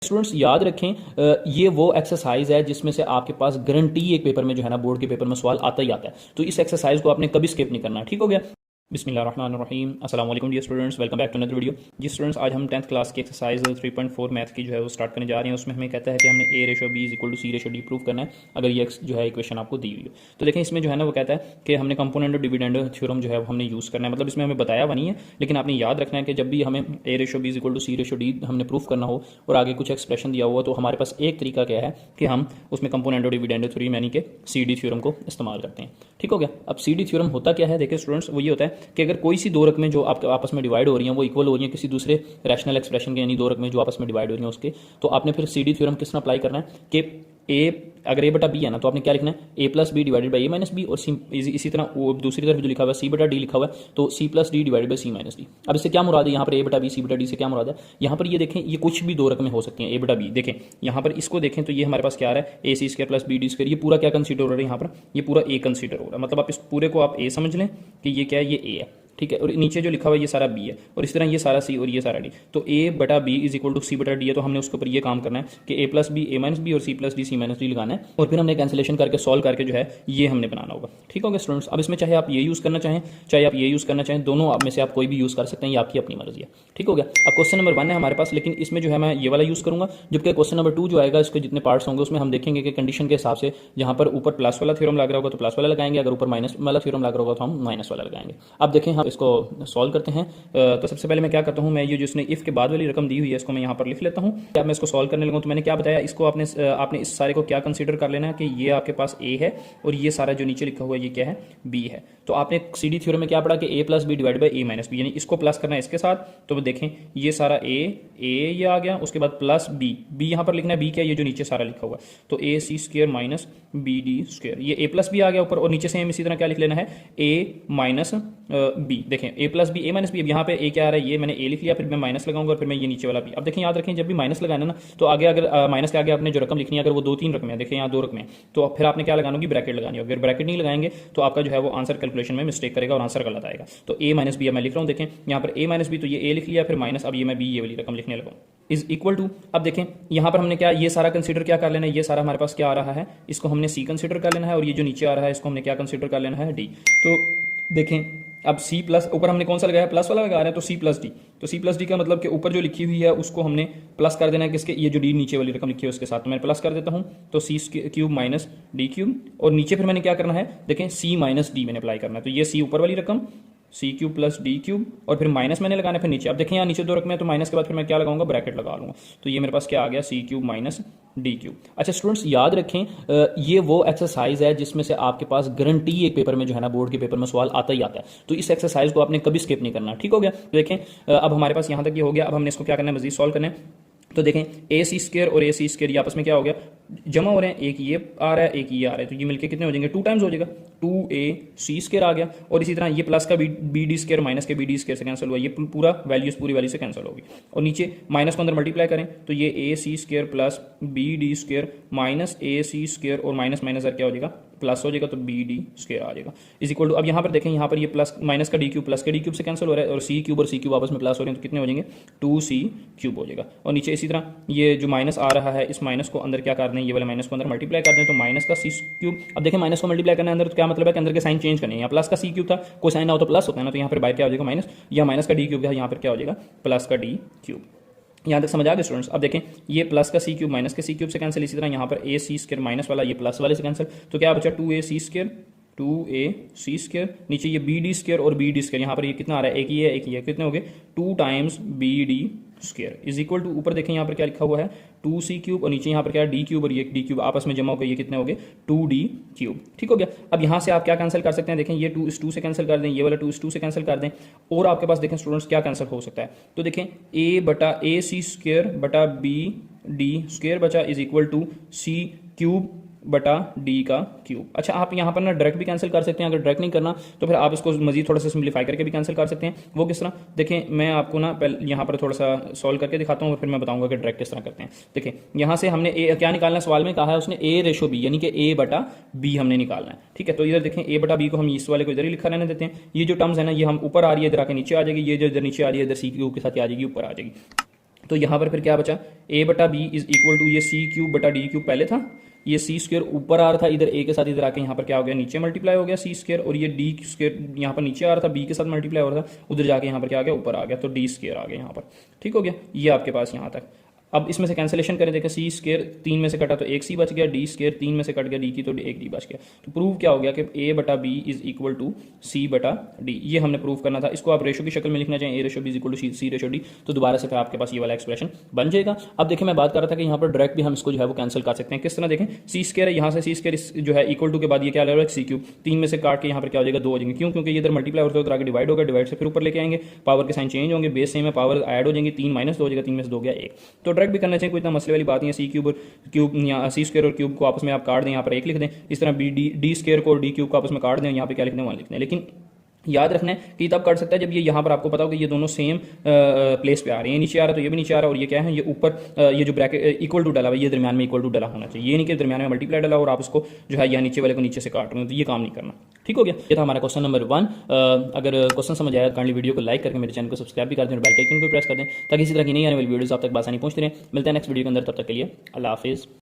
Students याद रखें, ये वो एक्सरसाइज है जिसमें से आपके पास गारंटी एक पेपर में जो है ना, बोर्ड के पेपर में सवाल आता ही आता है। तो इस एक्सरसाइज को आपने कभी स्किप नहीं करना, ठीक हो गया। बिस्मिल्लाहिर्रहमानिर्रहीम, अस्सलाम वालेकुम dear students, welcome back to another video. जी स्टूडेंट्स, आज हम 10th क्लास की एक्सरसाइज 3.4 मैथ की जो है वो स्टार्ट करने जा रहे हैं। उसमें हमें कहता है कि हमने a ratio b is equal to c ratio d prove करना है अगर ये जो है इक्वेशन आपको दी हुई है। तो देखें इसमें जो है ना वो कहता है कि हमने कंपोनेंट और डिविडेंड थ्योरम जो है वो हमने यूज़ करना है। मतलब इसमें हमें बताया हुआ नहीं है, लेकिन आपने याद रखना है कि जब भी हमें a ratio b is equal to c ratio d हमने प्रूव करना हो और आगे कुछ एक्सप्रेशन दिया हुआ, तो हमारे पास एक तरीका क्या है कि हम उसमें कंपोनेंट और डिविडेंड थ्योरम यानी कि CD थ्योरम को इस्तेमाल करते हैं। ठीक हो गया। अब CD थ्योरम होता क्या है, देखिए स्टूडेंट्स, वो ये होता है कि अगर कोई सी दो रकमें जो आपके आपस में डिवाइड हो रही हैं वो इक्वल हो रही हैं किसी दूसरे रैशनल एक्सप्रेशन के, यानी दो रकमें जो आपस में डिवाइड हो रही हैं उसके, तो आपने फिर CD थ्योरम किस तरह अप्लाई करना है कि अगर a बटा b है ना, तो आपने क्या लिखना है, a plus B divided by a minus B, और इसी तरह वो दूसरी तरफ जो लिखा हुआ है c बटा d लिखा हुआ है, तो c plus D divided by c minus D. अब इससे क्या मुराद है, यहाँ पर a बटा b c बटा d से क्या मुराद है, यहाँ पर ये देखें, ये कुछ भी दो रकमें हो सकती हैं a बटा b। देखें यहाँ पर इसको देखें तो ये हमारे पास क्या आ रहा है, a c square plus B D square, ये पूरा क्या कंसीडर हो रहा है, यहाँ पर ये पूरा a कंसीडर हो रहा है। मतलब आप इस पूरे को आप a समझ लें कि ये क्या है, ये a है, ठीक है। और नीचे जो लिखा हुआ है ये सारा b है, और इस तरह ये सारा c और ये सारा d। तो a बटा b is equal to c बटा d है, तो हमने उसके ऊपर ये काम करना है कि a plus B a minus B और c plus D c minus D लगाना है, और फिर हमने कैंसिलेशन करके सॉल्व करके जो है ये हमने बनाना होगा। ठीक हो गया स्टूडेंट्स। अब इसमें चाहे आप ये यूज़ करना चाहें चाहे आप ये यूज़ करना चाहें, दोनों आप में से आप कोई भी यूज़ कर सकते हैं, ये आपकी अपनी मर्जी है। ठीक हो गया। अब क्वेश्चन नंबर 1 है हमारे पास, लेकिन इसमें जो है मैं ये वाला यूज़ करूंगा, जबकि क्वेश्चन नंबर 2 जो आएगा इसके जितने पार्ट्स होंगे उसमें हम देखेंगे कि कंडीशन के हिसाब से जहाँ पर ऊपर प्लस वाला थ्योरम लग रहा होगा तो प्लस वाला लगाएंगे, अगर ऊपर माइनस वाला थ्योरम लग रहा होगा तो हम माइनस वाला लगाएंगे। अब देखें हम इसको सॉल्व करते हैं। तो सबसे पहले मैं क्या करता हूं, मैं ये जिसने इफ के बाद वाली रकम दी हुई है इसको मैं यहाँ पर लिख लेता हूं। अब मैं इसको सॉल्व करने लगूँ तो मैंने क्या बताया, इसको आपने इस सारे को क्या कंसीडर कर लेना है कि ये आपके पास a है और ये सारा जो नीचे लिखा हुआ है ये क्या है, b है। तो आपने CD थ्योरम में क्या पढ़ा कि a plus B divide by a minus B, यानी इसको प्लस करना है इसके साथ। तो देखें ये सारा a ये आ गया, उसके बाद प्लस b यहाँ पर लिखना है, b क्या है, ये जो नीचे सारा लिखा हुआ है, तो a c square minus B D square, ये a प्लस बी आ गया ऊपर, और नीचे से हम इसी तरह क्या लिख लेना है, a माइनस b। देखें a plus B a minus B, अब यहाँ पे a क्या आ रहा है, ये मैंने a लिख लिया, फिर मैं माइनस लगाऊंगा और फिर मैं ये नीचे वाला b। अब देखें याद रखें, जब भी माइनस लगाना ना तो आगे अगर माइनस के आगे आपने जो रकम लिखनी है, अगर वो 2-3 रकमें हैं, देखें यहाँ 2 रकमें हैं, तो फिर आपने क्या लगानी होगी, ब्रैकेट लगानी होगी। अगर ब्रैकेट नहीं लगाएंगे तो आपका जो है वो आंसर कैलकुलेशन में मिस्टेक करेगा और आंसर गलत आएगा। तो a माइनस बी मैं लिख रहा हूँ, देखें यहाँ पर a माइनस बी, तो ये a लिख लिया, फिर माइनस, अब ये मैं b ये वाली रकम लिखने लगा इज इक्वल टू। अब देखें यहाँ पर हमने क्या ये सारा कंसीडर क्या कर लेना है, ये सारा हमारे पास क्या आ रहा है, इसको हमने c कंसीडर कर लेना है, और ये जो नीचे आ रहा है इसको हमने क्या कंसीडर कर लेना है, d। तो देखें अब c प्लस, ऊपर हमने कौन सा लगाया, प्लस वाला लगा रहे हैं, तो c प्लस डी। तो c प्लस डी का मतलब कि ऊपर जो लिखी हुई है उसको हमने प्लस कर देना है किसके, ये जो d नीचे वाली रकम लिखी है उसके साथ, तो मैं प्लस कर देता हूं, तो c cube minus D cube, और नीचे फिर मैंने क्या करना है, देखें c माइनस डी मैंने अप्लाई करना है, तो ये c ऊपर वाली रकम c cube plus D cube, और फिर माइनस मैंने लगाना है फिर नीचे। अब देखें यहाँ नीचे 2 रकमें, तो माइनस के बाद फिर मैं क्या लगाऊंगा, ब्रैकेट लगा लूंगा, तो ये मेरे पास क्या आ गया, c cube minus D cube. अच्छा स्टूडेंट्स याद रखें, ये वो एक्सरसाइज है जिसमें से आपके पास गारंटी एक पेपर में जो है ना, बोर्ड के पेपर में सवाल आता ही आता है। तो इस एक्सरसाइज को आपने कभी स्किप नहीं करना। ठीक हो गया। तो देखें अब हमारे पास यहाँ तक ये हो गया। अब हमने इसको क्या करना है, मजीद सॉल्व करना है। तो देखें ए सी स्क्वायर और ए सी स्क्वायर ये आपस में क्या हो गया, जमा हो रहे हैं, एक ये आ रहा है एक ये आ रहा है, तो ये मिलके कितने हो जाएंगे, 2 टाइम्स हो जाएगा, 2ac स्क्वायर आ गया। और इसी तरह ये प्लस का बी डी स्क्वायर माइनस के बी डी स्क्वायर से कैंसिल हुआ, ये पूरा वैल्यूज पूरी वाली से कैंसिल होगी, और नीचे माइनस को अंदर मल्टीप्लाई करें तो ये ac square plus B D square minus ac square, और माइनस माइनस क्या हो जाएगा, प्लस हो जाएगा, तो बी डी स्क्वायर आ जाएगा इज इक्वल टू। अब यहाँ पर देखें, यहाँ पर ये प्लस माइनस का डी क्यूब प्लस के डी क्यूब से कैंसिल हो रहा है, और सी क्यूब और सी क्यूब आपस में प्लस हो रहे हैं, तो कितने हो जाएंगे, 2c क्यूब हो जाएगा। और नीचे इसी तरह ये जो माइनस आ रहा है इस माइनस को अंदर क्या कर दें, ये वाले माइनस को अंदर मल्टीप्लाई कर दें, तो माइनस का सी क्यूब। अब देखें माइनस को मल्टीप्लाई करना है अंदर, तो क्या मतलब है कि अंदर के साइन चेंज करने हैं, यहाँ प्लस का सी क्यूब था, कोई साइन ना हो तो प्लस होता है ना, तो यहाँ पर बाहर क्या हो जाएगा माइनस, या माइनस का डी क्यूब था, यहाँ पर क्या हो जाएगा प्लस का डी क्यूब। यहाँ तक समझ आ गए स्टूडेंट्स। अब देखें ये प्लस का सी क्यूब माइनस के सी क्यूब से कैंसिल, इसी तरह यहाँ पर ए सी स्क्वायर माइनस वाला ये प्लस वाले से कैंसिल, तो क्या बचा 2ac स्क्वायर 2ac स्क्वायर, नीचे ये बी डी स्क्वायर और बी डी स्क्वायर, यहाँ पर ये कितना आ रहा है, एक ही है एक ही है, कितने हो गए 2 times B D square is equal to, ऊपर देखें यहाँ पर क्या लिखा हुआ है 2c क्यूब, और नीचे यहाँ पर क्या है डी क्यूब, और ये डी क्यूब आपस में जमा हो गए, ये कितने हो गए 2d क्यूब। ठीक हो गया। अब यहाँ से आप क्या कैंसिल कर सकते हैं, देखें ये 2 इस 2 से कैंसिल कर दें, ये वाला 2 इस 2 से कैंसिल कर दें, और आपके पास देखें स्टूडेंट्स क्या कैंसिल हो सकता है, तो देखें a बटा ए सी स्क्वायर बटा बी डी स्क्वायर बचा is equal to C cube बटा डी का क्यूब। अच्छा आप यहाँ पर ना डायरेक्ट भी कैंसिल कर सकते हैं, अगर डायरेक्ट नहीं करना तो फिर आप इसको मजीद थोड़ा सा सिंप्लीफाई करके भी कैंसिल कर सकते हैं। वो किस तरह, देखें मैं आपको ना पहले यहाँ पर थोड़ा सा सॉल्व करके दिखाता हूँ और फिर मैं बताऊंगा कि डायरेक्ट किस तरह करते हैं। देखें यहाँ से हमने ए क्या निकालना है, सवाल में कहा है उसने a रेशो b, यानी कि a बटा b हमने निकालना है। ठीक है, तो इधर देखें a बटा b को हम इस वाले को इधर ही लिखा रहने देते हैं, ये जो टर्म्स है ना ये हम ऊपर आ रही है इधर आके नीचे आ जाएगी, ये जो इधर नीचे आ रही है इधर सी क्यूब के साथ आ जाएगी ऊपर आ जाएगी। तो यहाँ पर फिर क्या बचा, ए बटा बी इज इक्वल टू ये सी क्यूब बटा डी क्यूब पहले था, ये सी स्क्र ऊपर आ रहा था इधर ए के साथ, इधर आके यहाँ पर क्या हो गया नीचे मल्टीप्लाई हो गया सी स्क्र, और ये डी स्क्र यहाँ पर नीचे आ रहा था बी के साथ मल्टीप्लाई हो रहा था, उधर जाके यहाँ पर क्या आ गया ऊपर आ गया, तो डी स्क्र आ गया यहाँ पर। ठीक हो गया, ये आपके पास यहाँ तक। अब इसमें से कैंसिलेशन करें, देखें सी स्क्र 3 में से कटा तो एक सी बच गया, डी स्क्र 3 में से कट गया डी की तो एक डी बच गया। तो प्रूव क्या हो गया कि ए बटा बी इज इक्वल टू सी बटा डी, ये हमने प्रूव करना था। इसको आप रेशो की शक्ल में लिखना चाहिए, a ratio b is equal to c ratio d, तो दोबारा से फिर आपके पास ये वाला एक्सप्रेशन बन जाएगा। अब देखिए मैं बात कर रहा था कि यहाँ पर डायरेक्ट भी हम इसको जो है वो कैंसिल कर सकते हैं। किस तरह देखें, सी स्क्र है, यहाँ से सी स्क्र जो है इक्वल टू के बाद ये क्या लगेगा सी क्यूब, 3 में से काट के यहाँ पर क्या हो जाएगा 2 हो जाएंगे, क्यों, क्योंकि ये इधर मल्टीप्लाई होता है, उधर आगे डिवाइड होगा, डिवाइड से फिर ऊपर लेके आएंगे, पावर के साइन चेंज होंगे, बेस सेम है, पावर ऐड हो जाएंगी, 3 माइनस 2 हो जाएगा, 3 में से 2 गया 1। तो डायरेक्ट भी करना चाहिए, कोई इतना मसले वाली बात नहीं है। सी क्यूब या सी स्क्र और क्यूब को आपस में आप काट दें, यहाँ पर 1 लिख दें, इस तरह डी स्क्र को और डी क्यूब को आपस में काट दें, यहाँ पे क्या लिखना है 1 लिखना है। लेकिन याद रखना है कि तब कर सकता है जब ये यहाँ पर आपको पता हो कि ये दोनों सेम प्लेस पे आ रहे हैं, ये नीचे आ रहा है तो ये भी नीचे आ रहा है, और ये क्या है, ये ऊपर ये जो ब्रैकेट इक्वल टू डला हुआ है ये दरमियान में इक्वल टू डला होना चाहिए, ये नहीं कि दरमियान में मल्टीप्लाई डला और आप उसको जो है यहाँ नीचे वाले को नीचे से काट रहे हो, तो ये काम नहीं करना। ठीक हो गया, ये था हमारा क्वेश्चन नंबर 1। अगर क्वेश्चन समझ आया काइंडली वीडियो को लाइक करके मेरे चैनल को सब्सक्राइब भी कर दें और बेल आइकन को प्रेस कर दें, ताकि इसी तरह की नहीं आने वाली वीडियोस आप तक आसानी पहुंचते रहें। मिलते हैं नेक्स्ट वीडियो के अंदर, तब तक के लिए अल्लाह हाफिज़।